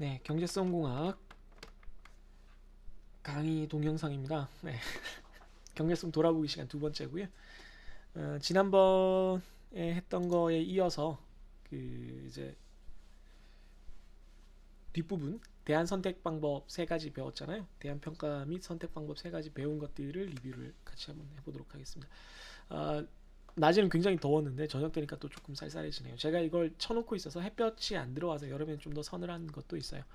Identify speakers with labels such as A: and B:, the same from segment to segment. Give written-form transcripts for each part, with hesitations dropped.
A: 네, 경제성공학 강의 동영상입니다. 네, 경제성 돌아보기 시간 두 번째고요. 지난번에 했던 거에 이어서 이제 뒷부분 대안 선택 방법 세 가지 배웠잖아요. 대안 평가 및 선택 방법 세 가지 배운 것들을 리뷰를 같이 한번 해보도록 하겠습니다. 아, 낮에는 굉장히 더웠는데 저녁 되니까 또 조금 쌀쌀해지네요. 제가 이걸 쳐놓고 있어서 햇볕이 안 들어와서 여름엔 좀 더 서늘한 것도 있어요.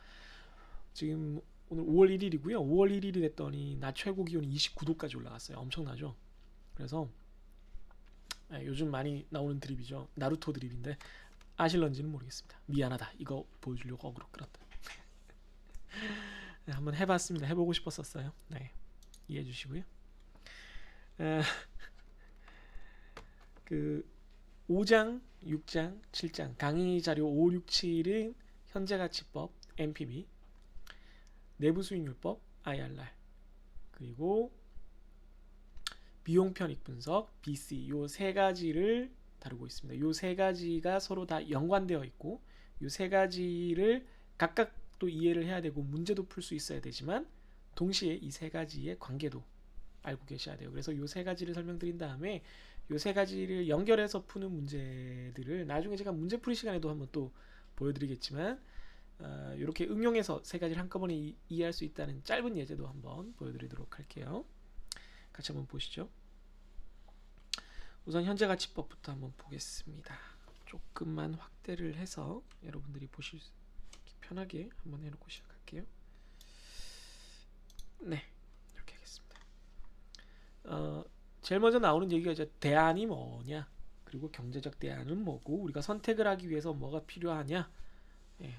A: 지금 오늘 5월 1일이고요. 5월 1일이 됐더니 낮 최고 기온이 29도까지 올라갔어요. 엄청나죠? 그래서 요즘 많이 나오는 드립이죠. 나루토 드립인데 아실런지는 모르겠습니다. 미안하다. 이거 보여주려고 어그로 끌었다. 네, 한번 해봤습니다. 해보고 싶었었어요. 네, 이해해 주시고요. 에, 그 5장, 6장, 7장 강의 자료 5, 6, 7은 현재가치법 NPV, 내부 수익률법 IRR, 그리고 비용 편익 분석 BC 요 세 가지를 다루고 있습니다. 요 세 가지가 서로 다 연관되어 있고 요 세 가지를 각각 또 이해를 해야 되고 문제도 풀 수 있어야 되지만 동시에 이 세 가지의 관계도 알고 계셔야 돼요. 그래서 요 세 가지를 설명드린 다음에 요 세 가지를 연결해서 푸는 문제들을 나중에 제가 문제풀이 시간에도 한번 또 보여드리겠지만 이렇게 응용해서 세 가지를 한꺼번에 이해할 수 있다는 짧은 예제도 한번 보여드리도록 할게요. 같이 한번 보시죠. 우선 현재가치법부터 한번 보겠습니다. 조금만 확대를 해서 여러분들이 보실 수 편하게 한번 해놓고 시작할게요. 네, 이렇게 하겠습니다. 제일 먼저 나오는 얘기가 이제 대안이 뭐냐, 그리고 경제적 대안은 뭐고 우리가 선택을 하기 위해서 뭐가 필요하냐,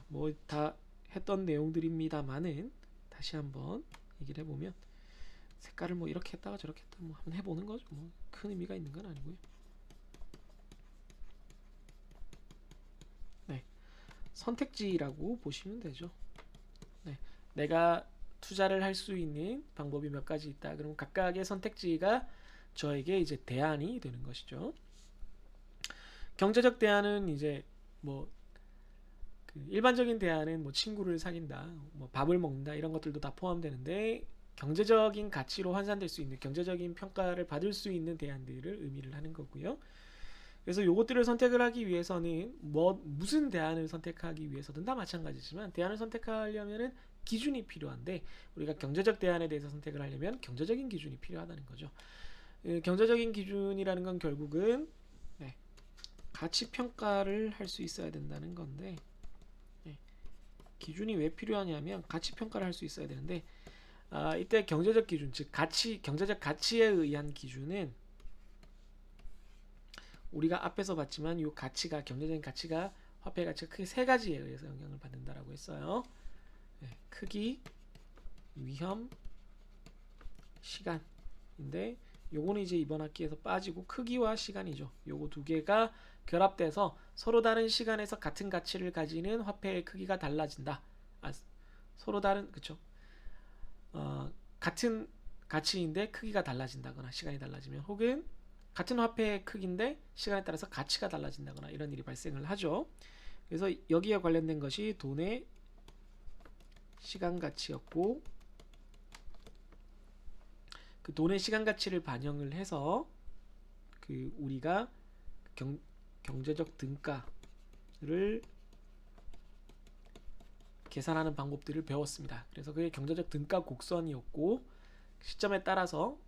A: 뭐 다 했던 내용들입니다만은 다시 한번 얘기를 해보면 색깔을 뭐 이렇게 했다가 저렇게 했다가 뭐 한번 해보는 거죠. 뭐 큰 의미가 있는 건 아니고요. 네, 선택지라고 보시면 되죠. 네, 내가 투자를 할 수 있는 방법이 몇 가지 있다. 그럼 각각의 선택지가 저에게 이제 대안이 되는 것이죠. 경제적 대안은 이제 뭐 일반적인 대안은 뭐 친구를 사귄다, 뭐 밥을 먹는다 이런 것들도 다 포함되는데 경제적인 가치로 환산될 수 있는 경제적인 평가를 받을 수 있는 대안들을 의미를 하는 거고요. 그래서 요것들을 선택을 하기 위해서는 무슨 대안을 선택하기 위해서든 다 마찬가지지만 대안을 선택하려면은 기준이 필요한데 우리가 경제적 대안에 대해서 선택을 하려면 경제적인 기준이 필요하다는 거죠. 경제적인 기준이라는 건 결국은 가치 평가를 할 수 있어야 된다는 건데 기준이 왜 필요하냐면 가치 평가를 할 수 있어야 되는데 이때 경제적 기준, 즉 경제적 가치에 의한 기준은 우리가 앞에서 봤지만 이 가치가 경제적인 가치가 화폐 가치가 크게 세 가지에 의해서 영향을 받는다라고 했어요. 크기, 위험, 시간인데 요거는 이제 이번 학기에서 빠지고 크기와 시간이죠. 요거 두 개가 결합돼서 서로 다른 시간에서 같은 가치를 가지는 화폐의 크기가 달라진다. 서로 다른 그쵸? 같은 가치인데 크기가 달라진다거나 시간이 달라지면 혹은 같은 화폐의 크기인데 시간에 따라서 가치가 달라진다거나 이런 일이 발생을 하죠. 그래서 여기에 관련된 것이 돈의 시간 가치였고 그 돈의 시간 가치를 반영을 해서 우리가 경제적 등가를 계산하는 방법들을 배웠습니다. 그래서 그게 경제적 등가 곡선이었고 시점에 따라서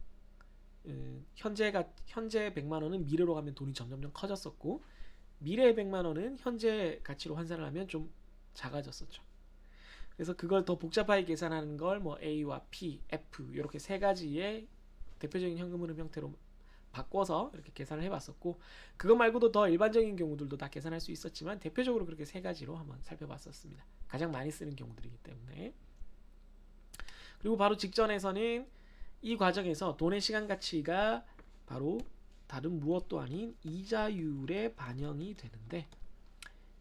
A: 현재 100만 원은 미래로 가면 돈이 점점 커졌었고 미래의 100만 원은 현재 가치로 환산을 하면 좀 작아졌었죠. 그래서 그걸 더 복잡하게 계산하는 걸 뭐 A와 P, F 이렇게 세 가지의 대표적인 현금 흐름 형태로 바꿔서 이렇게 계산을 해봤었고 그거 말고도 더 일반적인 경우들도 다 계산할 수 있었지만 대표적으로 그렇게 세 가지로 한번 살펴봤었습니다. 가장 많이 쓰는 경우들이기 때문에. 그리고 바로 직전에서는 이 과정에서 돈의 시간 가치가 바로 다른 무엇도 아닌 이자율에 반영이 되는데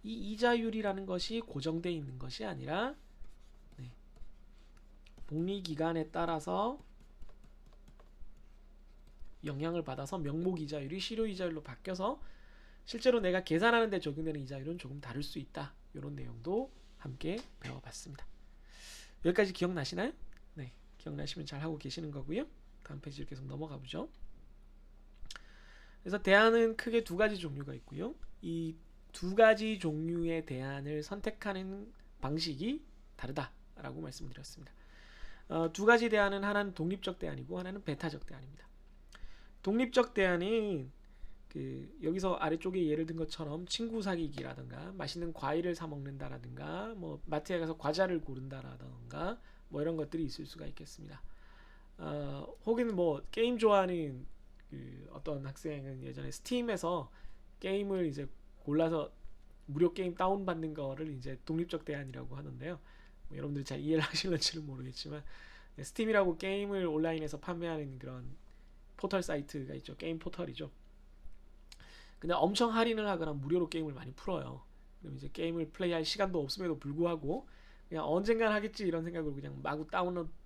A: 이 이자율이라는 것이 고정되어 있는 것이 아니라 복리기간에 따라서 영향을 받아서 명목이자율이 실효이자율로 바뀌어서 실제로 내가 계산하는 데 적용되는 이자율은 조금 다를 수 있다. 이런 내용도 함께 배워봤습니다. 여기까지 기억나시나요? 네, 기억나시면 잘 하고 계시는 거고요. 다음 페이지로 계속 넘어가 보죠. 그래서 대안은 크게 두 가지 종류가 있고요. 이 두 가지 종류의 대안을 선택하는 방식이 다르다라고 말씀드렸습니다. 두 가지 대안은 하나는 독립적 대안이고 하나는 배타적 대안입니다. 독립적 대안은 여기서 아래쪽에 예를 든 것처럼 친구 사귀기라든가 맛있는 과일을 사 먹는다라든가 뭐 마트에 가서 과자를 고른다라든가 뭐 이런 것들이 있을 수가 있겠습니다. 혹은 뭐 게임 좋아하는 어떤 학생은 예전에 스팀에서 게임을 이제 골라서 무료 게임 다운 받는 거를 이제 독립적 대안이라고 하는데요. 뭐 여러분들이 잘 이해를 하실는지는 모르겠지만 스팀이라고 게임을 온라인에서 판매하는 그런 포털 사이트가 있죠. 게임 포털이죠. 근데 엄청 할인을 하거나 무료로 게임을 많이 풀어요. 그럼 이제 게임을 플레이할 시간도 없음에도 불구하고 그냥 언젠간 하겠지 이런 생각으로 그냥 마구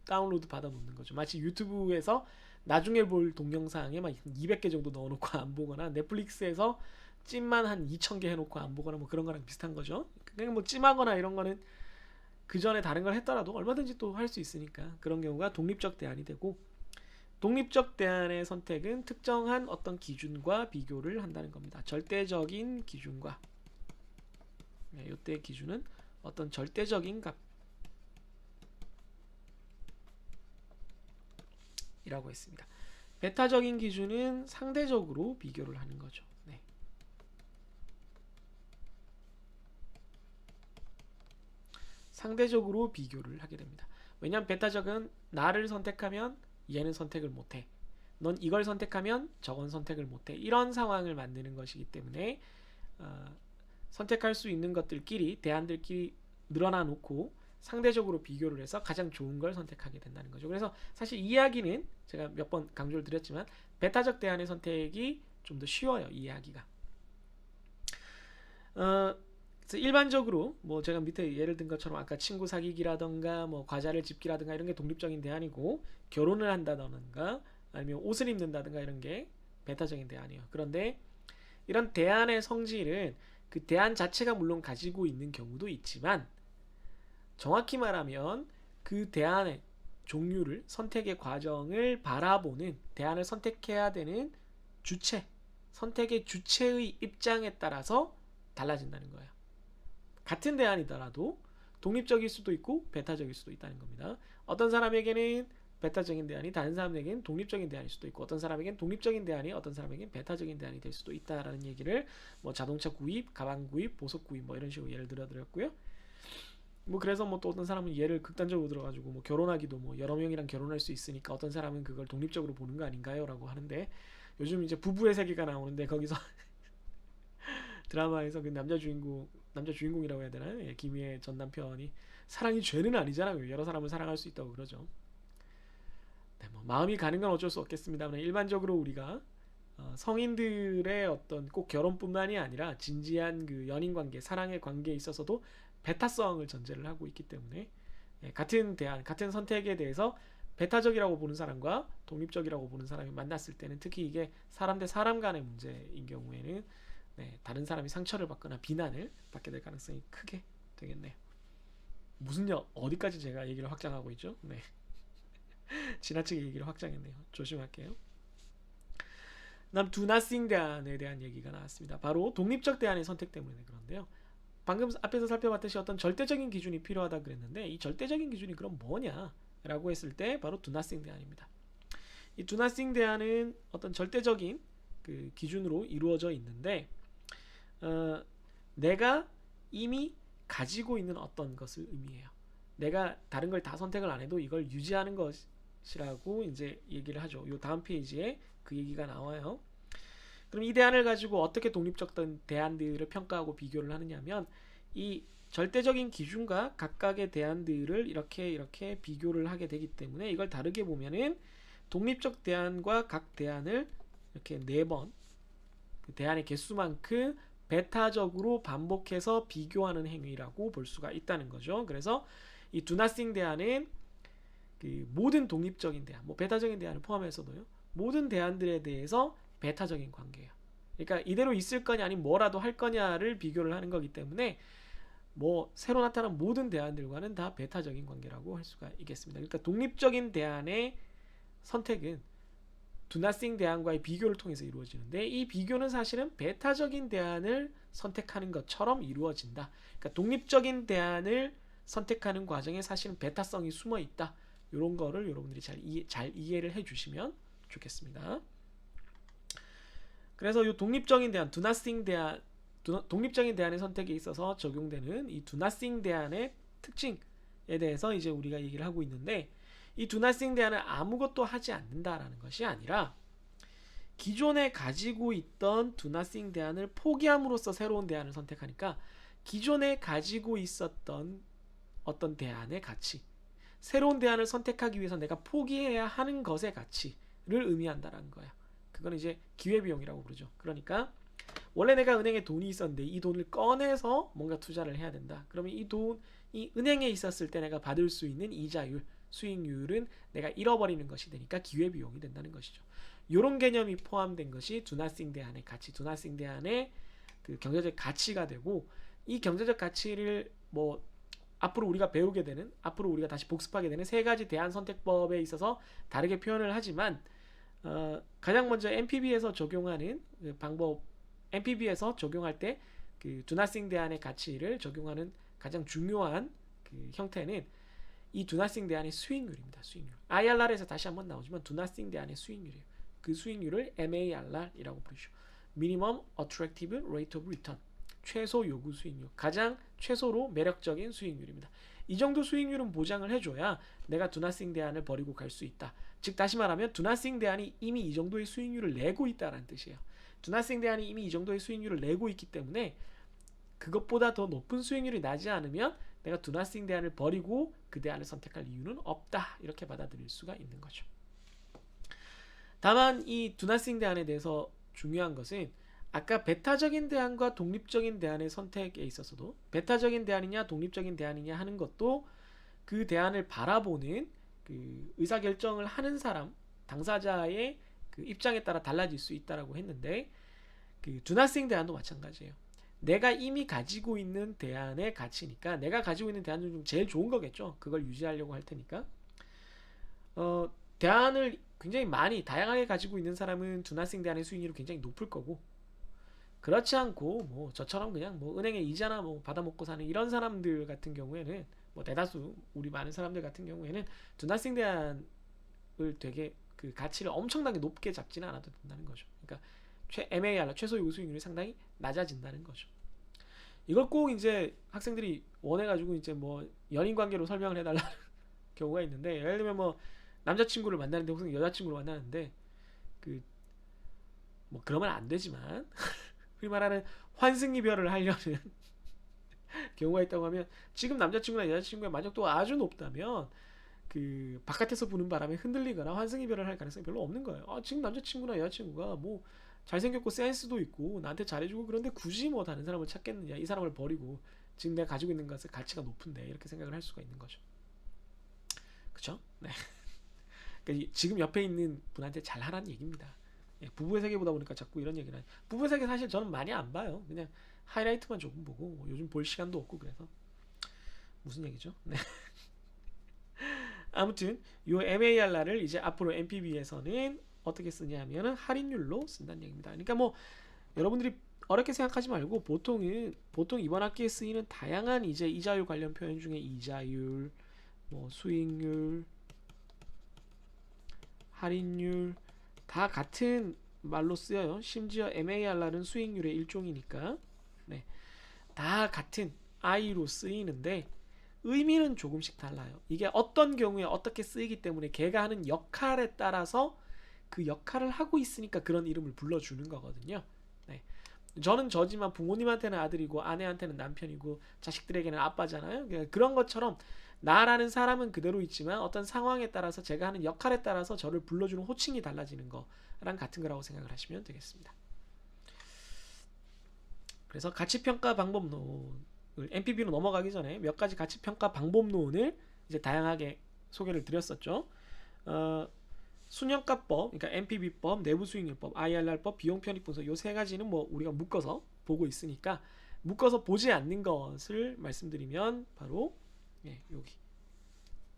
A: 다운로드 받아 놓는 거죠. 마치 유튜브에서 나중에 볼 동영상에 막 200개 정도 넣어놓고 안 보거나 넷플릭스에서 찜만 한 2,000개 해놓고 안 보거나 뭐 그런 거랑 비슷한 거죠. 그냥 뭐 찜하거나 이런 거는 그 전에 다른 걸 했더라도 얼마든지 또 할 수 있으니까 그런 경우가 독립적 대안이 되고, 독립적 대안의 선택은 특정한 어떤 기준과 비교를 한다는 겁니다. 절대적인 기준과, 이때 기준은 어떤 절대적인 값이라고 했습니다. 배타적인 기준은 상대적으로 비교를 하는 거죠. 네. 상대적으로 비교를 하게 됩니다. 왜냐하면 베타적은 나를 선택하면 얘는 선택을 못해, 넌 이걸 선택하면 저건 선택을 못해, 이런 상황을 만드는 것이기 때문에 선택할 수 있는 것들끼리, 대안들끼리 늘어나 놓고 상대적으로 비교를 해서 가장 좋은 걸 선택하게 된다는 거죠. 그래서 사실 이해하기는 제가 몇 번 강조를 드렸지만 베타적 대안의 선택이 좀 더 쉬워요, 이해하기가. 그래서 일반적으로 뭐 제가 밑에 예를 든 것처럼 아까 친구 사귀기라던가 뭐 과자를 집기라든가 이런 게 독립적인 대안이고, 결혼을 한다던가 아니면 옷을 입는다든가 이런 게 배타적인 대안이에요. 그런데 이런 대안의 성질은 그 대안 자체가 물론 가지고 있는 경우도 있지만, 정확히 말하면 그 대안의 종류를, 선택의 과정을 바라보는, 대안을 선택해야 되는 주체, 선택의 주체의 입장에 따라서 달라진다는 거예요. 같은 대안이더라도 독립적일 수도 있고 배타적일 수도 있다는 겁니다. 어떤 사람에게는 배타적인 대안이 다른 사람에게는 독립적인 대안일 수도 있고, 어떤 사람에게는 독립적인 대안이 어떤 사람에게는 배타적인 대안이 될 수도 있다라는 얘기를 뭐 자동차 구입, 가방 구입, 보석 구입 뭐 이런 식으로 예를 들어드렸고요. 뭐 그래서 뭐 또 어떤 사람은 예를 극단적으로 들어가지고 뭐 결혼하기도 뭐 여러 명이랑 결혼할 수 있으니까 어떤 사람은 그걸 독립적으로 보는 거 아닌가요? 라고 하는데, 요즘 이제 부부의 세계가 나오는데 거기서 드라마에서 그 남자 주인공이라고 해야 되나요? 예, 김희애 전 남편이 사랑이 죄는 아니잖아요. 여러 사람을 사랑할 수 있다고 그러죠. 네, 뭐 마음이 가는 건 어쩔 수 없겠습니다만, 일반적으로 우리가 성인들의 어떤 꼭 결혼뿐만이 아니라 진지한 그 연인 관계, 사랑의 관계에 있어서도 배타성을 전제를 하고 있기 때문에 같은 대안, 같은 선택에 대해서 배타적이라고 보는 사람과 독립적이라고 보는 사람이 만났을 때는, 특히 이게 사람 대 사람 간의 문제인 경우에는 다른 사람이 상처를 받거나 비난을 받게 될 가능성이 크게 되겠네요. 무슨 어디까지 제가 얘기를 확장하고 있죠? 네. 지나치게 얘기를 확장했네요. 조심할게요. 다음 do nothing 대안에 대한 얘기가 나왔습니다. 바로 독립적 대안의 선택 때문에 그런데요. 방금 앞에서 살펴봤듯이 어떤 절대적인 기준이 필요하다 그랬는데, 이 절대적인 기준이 그럼 뭐냐라고 했을 때 바로 do nothing 대안입니다. 이 do nothing 대안은 어떤 절대적인 그 기준으로 이루어져 있는데, 내가 이미 가지고 있는 어떤 것을 의미해요. 내가 다른 걸 다 선택을 안 해도 이걸 유지하는 것이라고 이제 얘기를 하죠. 이 다음 페이지에 그 얘기가 나와요. 그럼 이 대안을 가지고 어떻게 독립적 대안들을 평가하고 비교를 하느냐면, 이 절대적인 기준과 각각의 대안들을 이렇게 비교를 하게 되기 때문에, 이걸 다르게 보면은 독립적 대안과 각 대안을 이렇게 4번, 그 대안의 개수만큼 배타적으로 반복해서 비교하는 행위라고 볼 수가 있다는 거죠. 그래서 이 do nothing 대안은 그 모든 독립적인 대안, 뭐 배타적인 대안을 포함해서도요, 모든 대안들에 대해서 배타적인 관계예요. 그러니까 이대로 있을 거냐 아니면 뭐라도 할 거냐를 비교를 하는 거기 때문에, 뭐 새로 나타난 모든 대안들과는 다 베타적인 관계라고 할 수가 있겠습니다. 그러니까 독립적인 대안의 선택은 do nothing 대안과의 비교를 통해서 이루어지는데 이 비교는 사실은 베타적인 대안을 선택하는 것처럼 이루어진다. 그러니까 독립적인 대안을 선택하는 과정에 사실은 베타성이 숨어 있다. 이런 거를 여러분들이 잘 이해를 해주시면 좋겠습니다. 그래서 이 독립적인 대안, do nothing 대안, 독립적인 대안의 선택에 있어서 적용되는 이 do nothing 대안의 특징에 대해서 이제 우리가 얘기를 하고 있는데 이 do nothing 대안은 아무것도 하지 않는다라는 것이 아니라 기존에 가지고 있던 do nothing 대안을 포기함으로써 새로운 대안을 선택하니까 기존에 가지고 있었던 어떤 대안의 가치, 새로운 대안을 선택하기 위해서 내가 포기해야 하는 것의 가치를 의미한다라는 거야. 그건 이제 기회비용이라고 부르죠. 그러니까 원래 내가 은행에 돈이 있었는데 이 돈을 꺼내서 뭔가 투자를 해야 된다. 그러면 이 돈이 은행에 있었을 때 내가 받을 수 있는 이자율, 수익률은 내가 잃어버리는 것이 되니까 기회비용이 된다는 것이죠. 이런 개념이 포함된 것이 do nothing 대안의 가치, do nothing 대안의 그 경제적 가치가 되고 이 경제적 가치를 뭐 앞으로 우리가 배우게 되는, 앞으로 우리가 다시 복습하게 되는 세 가지 대안 선택법에 있어서 다르게 표현을 하지만 가장 먼저 NPV에서 적용하는 그 방법, NPV에서 적용할 때 그 do nothing 대안의 가치를 적용하는 가장 중요한 그 형태는 이 do nothing 대안의 수익률입니다. 수익률. IRR에서 다시 한번 나오지만 do nothing 대안의 수익률이에요. 그 수익률을 MARR이라고 부르죠. Minimum Attractive Rate of Return. 최소 요구 수익률. 가장 최소로 매력적인 수익률입니다. 이 정도 수익률은 보장을 해줘야 내가 do nothing 대안을 버리고 갈 수 있다. 즉 다시 말하면 do nothing 대안이 이미 이 정도의 수익률을 내고 있다는 뜻이에요. do nothing 대안이 이미 이 정도의 수익률을 내고 있기 때문에 그것보다 더 높은 수익률이 나지 않으면 내가 do nothing 대안을 버리고 그 대안을 선택할 이유는 없다. 이렇게 받아들일 수가 있는 거죠. 다만 이 do nothing 대안에 대해서 중요한 것은 아까 베타적인 대안과 독립적인 대안의 선택에 있어서도 베타적인 대안이냐 독립적인 대안이냐 하는 것도 그 대안을 바라보는 그 의사결정을 하는 사람, 당사자의 그 입장에 따라 달라질 수 있다라고 했는데 그 do nothing 대안도 마찬가지예요. 내가 이미 가지고 있는 대안의 가치니까 내가 가지고 있는 대안 중 제일 좋은 거겠죠. 그걸 유지하려고 할 테니까 대안을 굉장히 많이 다양하게 가지고 있는 사람은 do nothing 대안의 수익률이 굉장히 높을 거고 그렇지 않고 뭐 저처럼 그냥 뭐 은행에 이자나 뭐 받아먹고 사는 이런 사람들 같은 경우에는 뭐 대다수 우리 많은 사람들 같은 경우에는 do nothing 대안을 되게 그 가치를 엄청나게 높게 잡지는 않아도 된다는 거죠. 그러니까 MAR 최소 요구 수익률이 상당히 낮아진다는 거죠. 이걸 꼭 이제 학생들이 원해가지고 이제 뭐 연인 관계로 설명을 해달라는 경우가 있는데 예를 들면 뭐 남자친구를 만나는데 혹은 여자친구를 만나는데 그 뭐 그러면 안 되지만 흔히 말하는 환승이별을 하려는 경우가 있다고 하면 지금 남자친구나 여자친구의 만족도가 아주 높다면 그 바깥에서 부는 바람에 흔들리거나 환승이별을 할 가능성이 별로 없는 거예요. 지금 남자친구나 여자친구가 뭐 잘생겼고 센스도 있고 나한테 잘해주고 그런데 굳이 뭐 다른 사람을 찾겠느냐, 이 사람을 버리고 지금 내가 가지고 있는 것의 가치가 높은데 이렇게 생각을 할 수가 있는 거죠. 그쵸? 네. 그러니까 지금 옆에 있는 분한테 잘하라는 얘기입니다. 부부의 세계 보다 보니까 자꾸 이런 얘기를 하죠. 부부의 세계 사실 저는 많이 안 봐요. 그냥 하이라이트만 조금 보고 뭐 요즘 볼 시간도 없고 그래서 무슨 얘기죠? 네. 아무튼 요 MARR을 이제 앞으로 NPV에서는 어떻게 쓰냐면은 할인율로 쓴다는 얘기입니다. 그러니까 뭐 여러분들이 어렵게 생각하지 말고 보통 이번 학기에 쓰이는 다양한 이제 이자율 관련 표현 중에 이자율, 뭐 수익률, 할인율 다 같은 말로 쓰여요. 심지어 MARR은 수익률의 일종이니까 네, 다 같은 I로 쓰이는데 의미는 조금씩 달라요. 이게 어떤 경우에 어떻게 쓰이기 때문에 걔가 하는 역할에 따라서 그 역할을 하고 있으니까 그런 이름을 불러주는 거거든요. 네. 저는 저지만 부모님한테는 아들이고 아내한테는 남편이고 자식들에게는 아빠잖아요. 그런 것처럼 나라는 사람은 그대로 있지만 어떤 상황에 따라서 제가 하는 역할에 따라서 저를 불러주는 호칭이 달라지는 거랑 같은 거라고 생각을 하시면 되겠습니다. 그래서 가치평가 방법론을 NPV로 넘어가기 전에 몇 가지 가치평가 방법론을 이제 다양하게 소개를 드렸었죠. 순형가법, 그러니까 NPV법, 내부수익률법, IRR법, 비용편익분석 요 세 가지는 뭐 우리가 묶어서 보고 있으니까 묶어서 보지 않는 것을 말씀드리면 바로 여기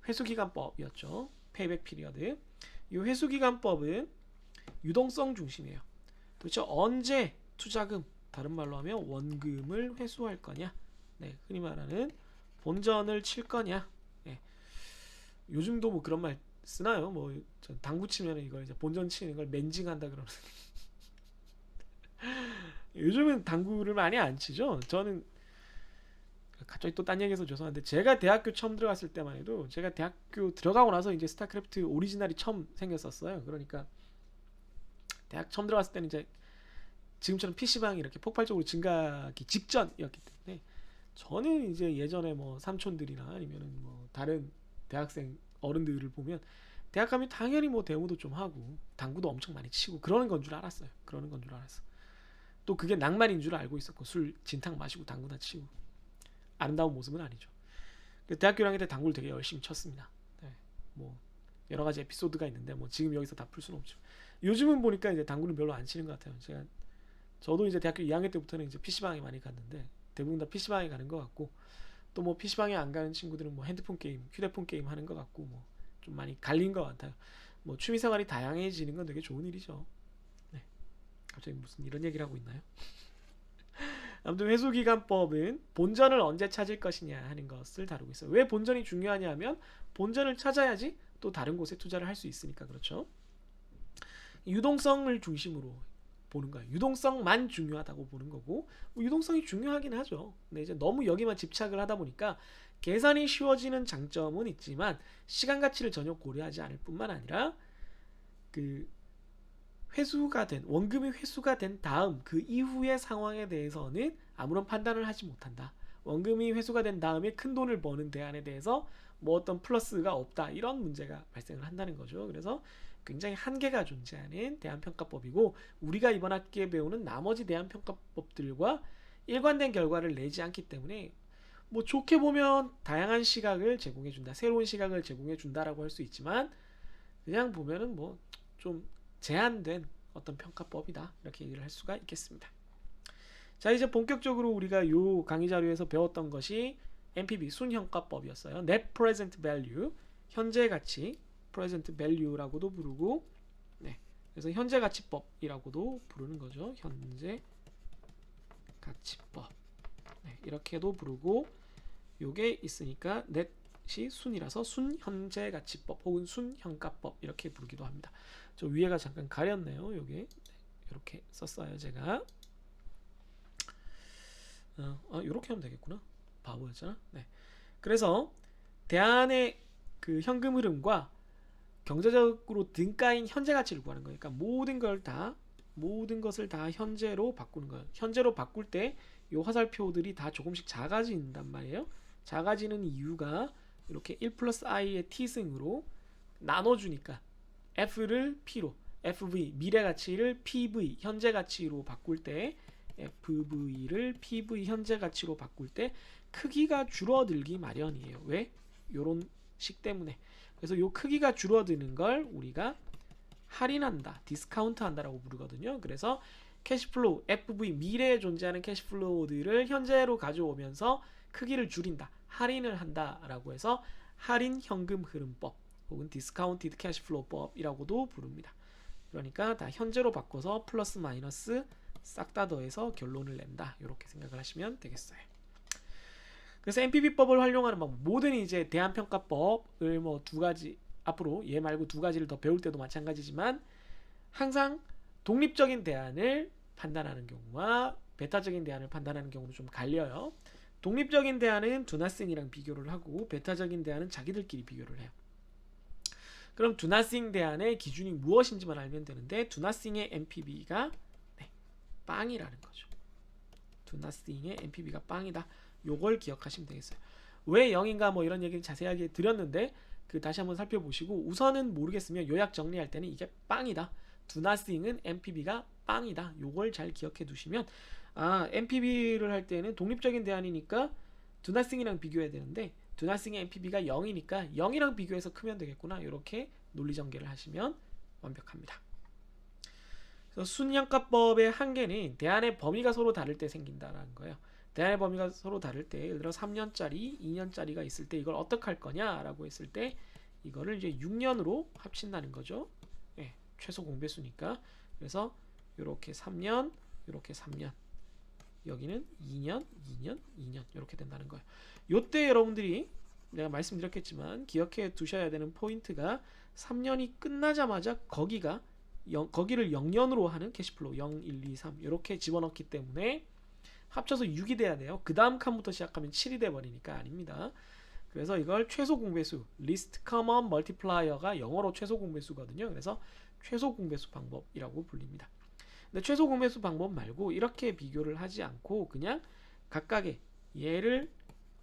A: 회수기간법이었죠. 페이백 피리어드. 이 회수기간법은 유동성 중심이에요. 도대체 언제 투자금, 다른 말로 하면 원금을 회수할 거냐, 흔히 말하는 본전을 칠 거냐. 요즘도 뭐 그런 말 쓰나요? 뭐 당구 치면 이걸 이제 본전 치는 걸 멘징한다 그러는. 요즘은 당구를 많이 안 치죠. 저는 갑자기 또 딴 얘기해서 죄송한데, 제가 대학교 처음 들어갔을 때만 해도, 제가 대학교 들어가고 나서 이제 스타크래프트 오리지널이 처음 생겼었어요. 그러니까 대학 처음 들어갔을 때는 이제 지금처럼 PC방이 이렇게 폭발적으로 증가하기 직전이었기 때문에, 저는 이제 예전에 뭐 삼촌들이나 아니면은 뭐 다른 대학생 어른들을 보면 대학 가면 당연히 뭐 대모도 좀 하고 당구도 엄청 많이 치고 그러는 건 줄 알았어요. 그러는 건 줄 알았어. 또 그게 낭만인 줄 알고 있었고, 술 진탕 마시고 당구나 치고. 아름다운 모습은 아니죠. 대학교 1학년 때 당구를 되게 열심히 쳤습니다. 뭐 여러 가지 에피소드가 있는데 뭐 지금 여기서 다 풀 수는 없죠. 요즘은 보니까 이제 당구를 별로 안 치는 것 같아요. 저도 이제 대학교 2학년 때부터는 이제 PC방에 많이 갔는데, 대부분 다 PC방에 가는 것 같고, 또 뭐 PC방에 안 가는 친구들은 뭐 핸드폰 게임, 휴대폰 게임 하는 것 같고, 뭐 좀 많이 갈린 것 같아요. 뭐 취미생활이 다양해지는 건 되게 좋은 일이죠. 갑자기 무슨 이런 얘기를 하고 있나요? 아무튼 회수기간법은 본전을 언제 찾을 것이냐 하는 것을 다루고 있어요. 왜 본전이 중요하냐 하면, 본전을 찾아야지 또 다른 곳에 투자를 할 수 있으니까. 그렇죠. 유동성을 중심으로 보는 거예요. 유동성만 중요하다고 보는 거고, 뭐 유동성이 중요하긴 하죠. 근데 이제 너무 여기만 집착을 하다 보니까 계산이 쉬워지는 장점은 있지만, 시간 가치를 전혀 고려하지 않을 뿐만 아니라, 그 회수가 된, 원금이 회수가 된 다음 그 이후의 상황에 대해서는 아무런 판단을 하지 못한다. 원금이 회수가 된 다음에 큰 돈을 버는 대안에 대해서 뭐 어떤 플러스가 없다, 이런 문제가 발생을 한다는 거죠. 그래서 굉장히 한계가 존재하는 대안평가법이고, 우리가 이번 학기에 배우는 나머지 대안평가법들과 일관된 결과를 내지 않기 때문에, 뭐 좋게 보면 다양한 시각을 제공해준다, 새로운 시각을 제공해준다라고 할 수 있지만, 그냥 보면은 뭐 좀 제한된 어떤 평가법이다, 이렇게 얘기를 할 수가 있겠습니다. 자, 이제 본격적으로 우리가 요 강의 자료에서 배웠던 것이 NPV 순현가법이었어요. Net Present Value, 현재 가치, Present Value라고도 부르고, 그래서 현재 가치법이라고도 부르는 거죠. 현재 가치법, 이렇게도 부르고, 요게 있으니까 넷이 순이라서 순현재 가치법 혹은 순현가법 이렇게 부르기도 합니다. 저 위에가 잠깐 가렸네요. 요게 이렇게 썼어요, 제가. 이렇게 하면 되겠구나. 바보였잖아. 그래서 대안의 그 현금 흐름과 경제적으로 등가인 현재 가치를 구하는 거니까, 모든 것을 다 현재로 바꾸는 거예요. 현재로 바꿀 때 이 화살표들이 다 조금씩 작아진단 말이에요. 작아지는 이유가 이렇게 1 플러스 i의 t승으로 나눠주니까, f를 p로, fv 미래 가치를 pv 현재 가치로 바꿀 때, fv를 pv 현재 가치로 바꿀 때 크기가 줄어들기 마련이에요. 왜? 요런 식 때문에. 그래서 요 크기가 줄어드는 걸 우리가 할인한다, 디스카운트 한다라고 부르거든요. 그래서 캐시플로우, FV, 미래에 존재하는 캐시플로우들을 현재로 가져오면서 크기를 줄인다, 할인을 한다라고 해서 할인 현금 흐름법 혹은 디스카운티드 캐시플로우법이라고도 부릅니다. 그러니까 다 현재로 바꿔서 플러스 마이너스 싹 다 더해서 결론을 낸다, 이렇게 생각을 하시면 되겠어요. 그래서 NPV법을 활용하는 방법, 모든 이제 대안평가법을 뭐 두 가지, 앞으로 얘 말고 두 가지를 더 배울 때도 마찬가지지만, 항상 독립적인 대안을 판단하는 경우와 베타적인 대안을 판단하는 경우는 좀 갈려요. 독립적인 대안은 두나싱이랑 비교를 하고, 베타적인 대안은 자기들끼리 비교를 해요. 그럼 두나싱 대안의 기준이 무엇인지만 알면 되는데, 두나싱의 NPV가 빵이라는 거죠. 두나싱의 NPV가 빵이다, 요걸 기억하시면 되겠어요. 왜 0인가 뭐 이런 얘기를 자세하게 드렸는데, 다시 한번 살펴보시고, 우선은 모르겠으면 요약 정리할 때는 이게 빵이다, 두나싱은 NPV가 빵이다, 요걸 잘 기억해 두시면, NPV를 할 때는 독립적인 대안이니까 두나싱이랑 비교해야 되는데, 두나싱의 NPV가 0이니까 0이랑 비교해서 크면 되겠구나, 이렇게 논리 전개를 하시면 완벽합니다. 그래서 순현가법의 한계는 대안의 범위가 서로 다를 때 생긴다라는 거예요. 대안의 범위가 서로 다를 때 예를 들어 3년짜리, 2년짜리가 있을 때 이걸 어떻게 할 거냐라고 했을 때 이거를 이제 6년으로 합친다는 거죠. 예, 최소 공배수니까. 그래서 이렇게 3년, 이렇게 3년, 여기는 2년, 2년, 2년 이렇게 된다는 거예요. 요때 여러분들이 내가 말씀드렸겠지만 기억해 두셔야 되는 포인트가 3년이 끝나자마자 거기를 0년으로 하는 캐시플로우 0, 1, 2, 3 이렇게 집어넣기 때문에 합쳐서 6이 돼야 돼요. 그 다음 칸부터 시작하면 7이 돼버리니까 아닙니다. 그래서 이걸 최소 공배수, least common multiplier가 영어로 최소 공배수거든요. 그래서 최소 공배수 방법이라고 불립니다. 근데 최소 공배수 방법 말고 이렇게 비교를 하지 않고 그냥 각각의 얘를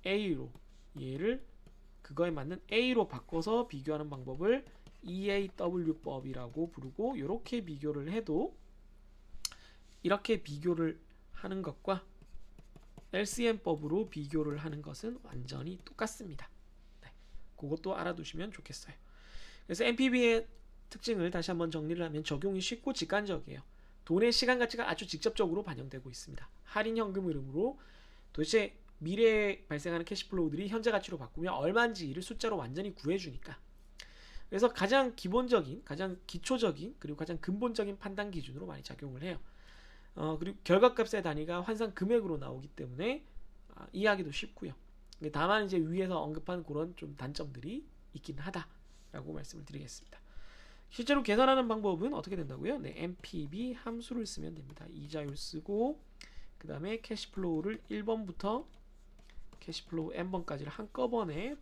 A: A로, 얘를 그거에 맞는 A로 바꿔서 비교하는 방법을 EAW법이라고 부르고 이렇게 비교를 해도 이렇게 비교를 하는 것과 LCM법으로 비교를 하는 것은 완전히 똑같습니다. 네, 그것도 알아두시면 좋겠어요. 그래서 MPB의 특징을 다시 한번 정리를 하면 적용이 쉽고 직관적이에요. 돈의 시간 가치가 아주 직접적으로 반영되고 있습니다. 할인 현금 흐름으로 도대체 미래에 발생하는 캐시플로우들이 현재 가치로 바꾸면 얼마인지를 숫자로 완전히 구해주니까. 그래서 가장 기본적인, 가장 기초적인, 그리고 가장 근본적인 판단 기준으로 많이 작용을 해요. 그리고 결과값의 단위가 환산 금액으로 나오기 때문에 이해하기도 쉽고요. 다만 이제 위에서 언급한 그런 좀 단점들이 있긴 하다라고 말씀을 드리겠습니다. 실제로 계산하는 방법은 어떻게 된다고요? 네, MPB 함수를 쓰면 됩니다. 이자율 쓰고 그 다음에 캐시플로우를 1번부터 캐시플로우 n번까지를 한꺼번에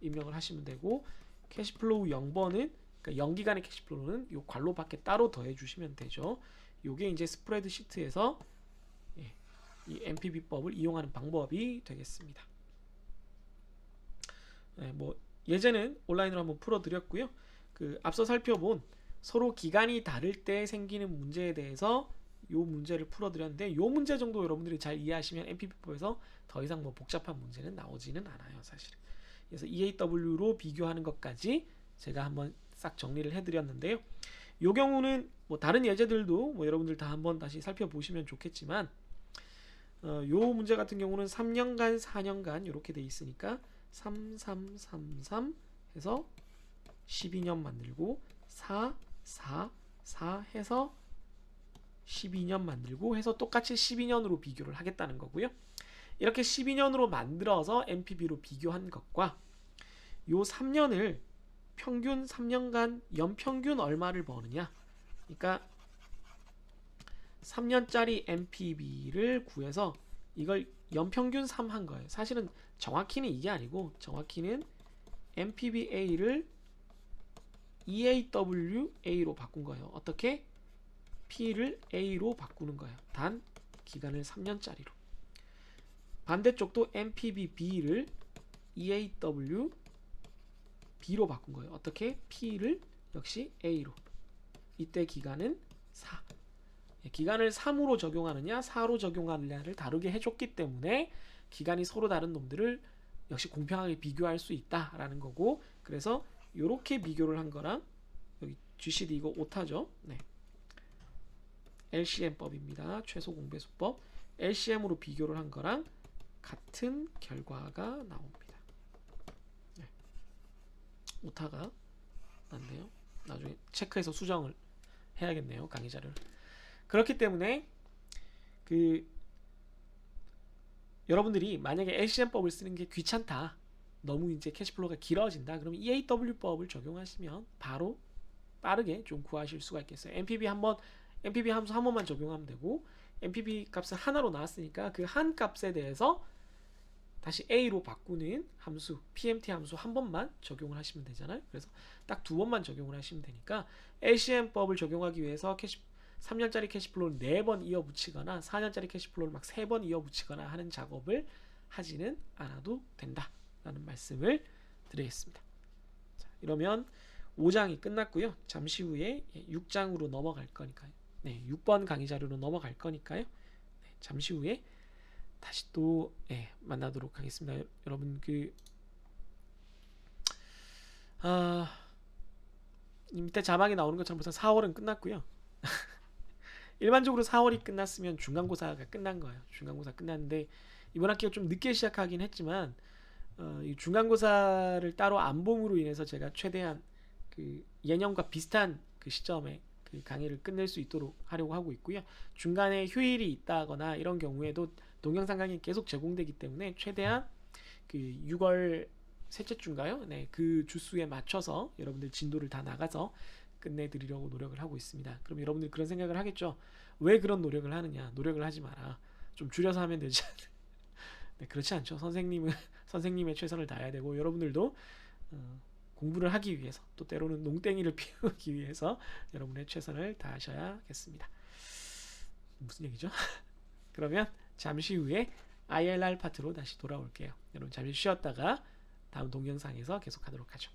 A: 입력을 하시면 되고 캐시플로우 0번은 그러니까 0기간의 캐시플로우는 이 괄호 밖에 따로 더해 주시면 되죠. 요게 이제 스프레드 시트에서 이 MPB법을 이용하는 방법이 되겠습니다. 뭐 예제는 온라인으로 한번 풀어드렸고요. 그 앞서 살펴본 서로 기간이 다를 때 생기는 문제에 대해서 요 문제를 풀어드렸는데 요 문제 정도 여러분들이 잘 이해하시면 MPB법에서 더 이상 뭐 복잡한 문제는 나오지는 않아요, 사실은. 그래서 EAW로 비교하는 것까지 제가 한번 싹 정리를 해드렸는데요. 요 경우는 뭐 다른 예제들도 뭐 여러분들 다 한번 다시 살펴보시면 좋겠지만 요 문제 같은 경우는 3년간, 4년간 이렇게 돼 있으니까 3, 3, 3, 3 해서 12년 만들고 4, 4, 4 해서 12년 만들고 해서 똑같이 12년으로 비교를 하겠다는 거고요. 이렇게 12년으로 만들어서 MPB로 비교한 것과 요 3년을 평균 3년간 연평균 얼마를 버느냐, 그러니까 3년짜리 MPB를 구해서 이걸 연평균 3 한 거예요. 사실은 정확히는 이게 아니고 정확히는 MPBA를 EAWA로 바꾼 거예요. 어떻게? P를 A로 바꾸는 거예요. 단 기간을 3년짜리로. 반대쪽도 MPBB를 EAWB로 바꾼 거예요. 어떻게? P를 역시 A로. 이때 기간은 4. 기간을 3으로 적용하느냐 4로 적용하느냐를 다르게 해줬기 때문에 기간이 서로 다른 놈들을 역시 공평하게 비교할 수 있다라는 거고, 그래서 이렇게 비교를 한 거랑 여기 GCD 이거 오타죠. 네. LCM법입니다. 최소 공배수법. LCM으로 비교를 한 거랑 같은 결과가 나옵니다. 네. 오타가 났네요. 나중에 체크해서 수정을 해야겠네요, 강의 자료를. 그렇기 때문에 여러분들이 만약에 LCM법을 쓰는 게 귀찮다, 너무 이제 캐시플로우가 길어진다, 그러면 EAW법을 적용하시면 바로 빠르게 좀 구하실 수가 있겠어요. MPB 함수 한 번만 적용하면 되고, MPB 값은 하나로 나왔으니까 그 한 값에 대해서 다시 A로 바꾸는 함수, PMT 함수 한 번만 적용을 하시면 되잖아요. 그래서 딱 두 번만 적용을 하시면 되니까 LCM법을 적용하기 위해서 3년짜리 캐시플로우를 4번 이어붙이거나 4년짜리 캐시플로우를 막 3번 이어붙이거나 하는 작업을 하지는 않아도 된다라는 말씀을 드리겠습니다. 자, 이러면 5장이 끝났고요. 잠시 후에 6장으로 넘어갈 거니까요. 네, 6번 강의 자료로 넘어갈 거니까요. 네, 잠시 후에 다시 또 만나도록 하겠습니다. 여러분 밑에 자막이 나오는 것처럼 벌써 4월은 끝났고요. 일반적으로 4월이 끝났으면 중간고사가 끝난 거예요. 중간고사 끝났는데 이번 학기가 좀 늦게 시작하긴 했지만 이 중간고사를 따로 안 봄으로 인해서 제가 최대한 그 예년과 비슷한 그 시점에 그 강의를 끝낼 수 있도록 하려고 하고 있고요. 중간에 휴일이 있다거나 이런 경우에도 동영상 강의 계속 제공되기 때문에 최대한 그 6월 셋째 주인가요? 네, 그 주수에 맞춰서 여러분들 진도를 다 나가서 끝내드리려고 노력을 하고 있습니다. 그럼 여러분들 그런 생각을 하겠죠? 왜 그런 노력을 하느냐? 노력을 하지 마라. 좀 줄여서 하면 되지 않나? 네, 그렇지 않죠. 선생님은 선생님의 최선을 다해야 되고 여러분들도 공부를 하기 위해서 또 때로는 농땡이를 피우기 위해서 여러분의 최선을 다하셔야겠습니다. 무슨 얘기죠? 그러면 잠시 후에 ILR 파트로 다시 돌아올게요. 여러분 잠시 쉬었다가 다음 동영상에서 계속하도록 하죠.